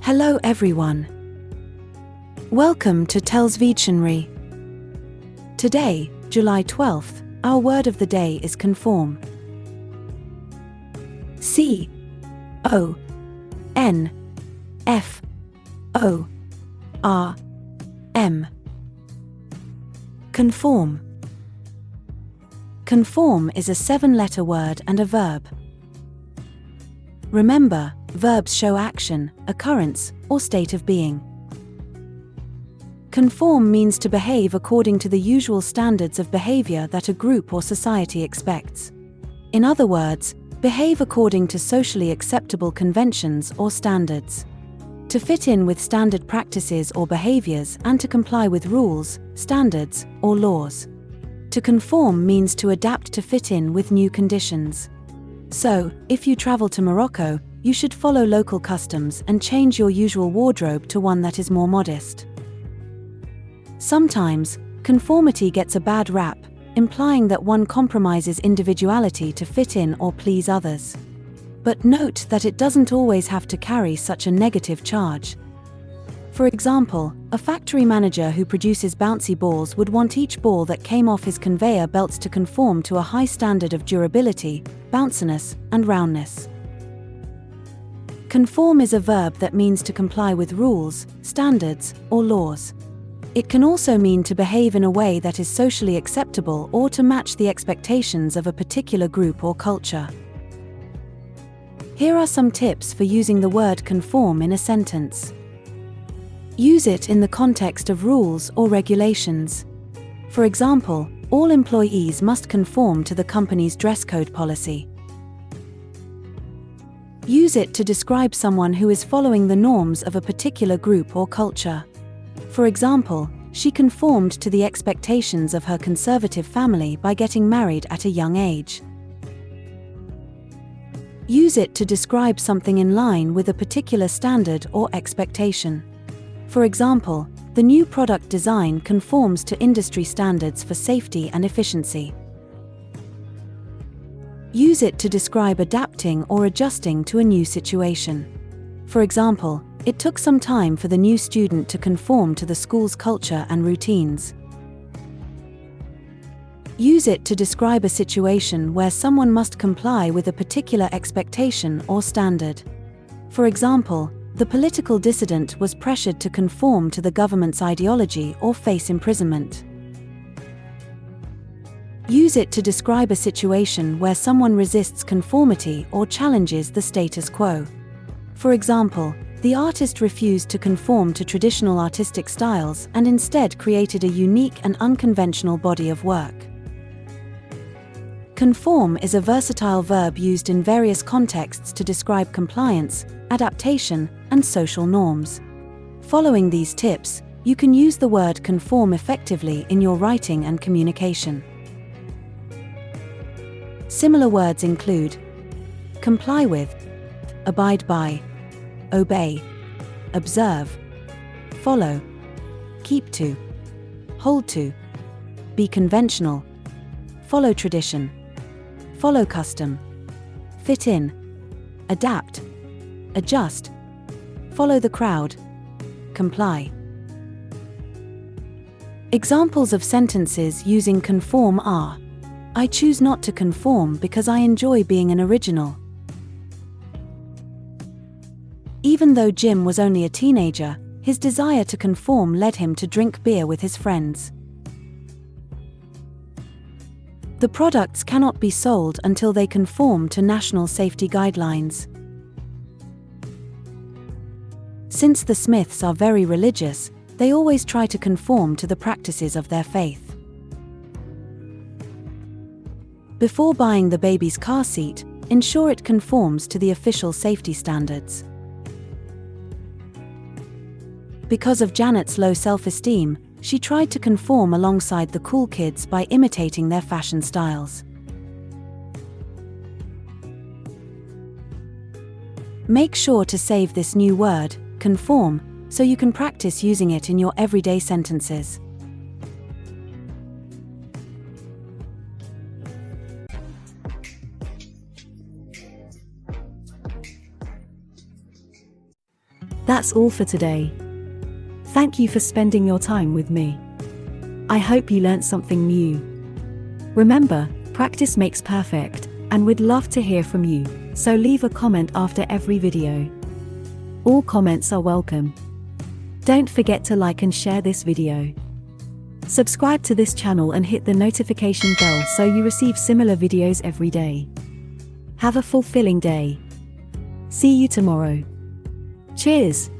Hello everyone. Welcome to TELLS Videtionary. Today, July 12th, our word of the day is conform. C-O-N-F-O-R-M. Conform. Conform is a 7-letter word and a verb. Remember, verbs show action, occurrence, or state of being. Conform means to behave according to the usual standards of behavior that a group or society expects. In other words, behave according to socially acceptable conventions or standards. To fit in with standard practices or behaviors and to comply with rules, standards, or laws. To conform means to adapt to fit in with new conditions. So, if you travel to Morocco, you should follow local customs and change your usual wardrobe to one that is more modest. Sometimes, conformity gets a bad rap, implying that one compromises individuality to fit in or please others. But note that it doesn't always have to carry such a negative charge. For example, a factory manager who produces bouncy balls would want each ball that came off his conveyor belts to conform to a high standard of durability, bounciness, and roundness. Conform is a verb that means to comply with rules, standards, or laws. It can also mean to behave in a way that is socially acceptable or to match the expectations of a particular group or culture. Here are some tips for using the word conform in a sentence. Use it in the context of rules or regulations. For example, all employees must conform to the company's dress code policy. Use it to describe someone who is following the norms of a particular group or culture. For example, she conformed to the expectations of her conservative family by getting married at a young age. Use it to describe something in line with a particular standard or expectation. For example, the new product design conforms to industry standards for safety and efficiency. Use it to describe adapting or adjusting to a new situation. For example, it took some time for the new student to conform to the school's culture and routines. Use it to describe a situation where someone must comply with a particular expectation or standard. For example, the political dissident was pressured to conform to the government's ideology or face imprisonment. Use it to describe a situation where someone resists conformity or challenges the status quo. For example, the artist refused to conform to traditional artistic styles and instead created a unique and unconventional body of work. Conform is a versatile verb used in various contexts to describe compliance, adaptation, and social norms. Following these tips, you can use the word conform effectively in your writing and communication. Similar words include comply with, abide by, obey, observe, follow, keep to, hold to, be conventional, follow tradition, follow custom, fit in, adapt, adjust, follow the crowd, comply. Examples of sentences using conform are: I choose not to conform because I enjoy being an original. Even though Jim was only a teenager, his desire to conform led him to drink beer with his friends. The products cannot be sold until they conform to national safety guidelines. Since the Smiths are very religious, they always try to conform to the practices of their faith. Before buying the baby's car seat, ensure it conforms to the official safety standards. Because of Janet's low self-esteem, she tried to conform alongside the cool kids by imitating their fashion styles. Make sure to save this new word, conform, so you can practice using it in your everyday sentences. That's all for today. Thank you for spending your time with me. I hope you learned something new. Remember, practice makes perfect, and we'd love to hear from you, so leave a comment after every video. All comments are welcome. Don't forget to like and share this video. Subscribe to this channel and hit the notification bell so you receive similar videos every day. Have a fulfilling day. See you tomorrow. Cheers!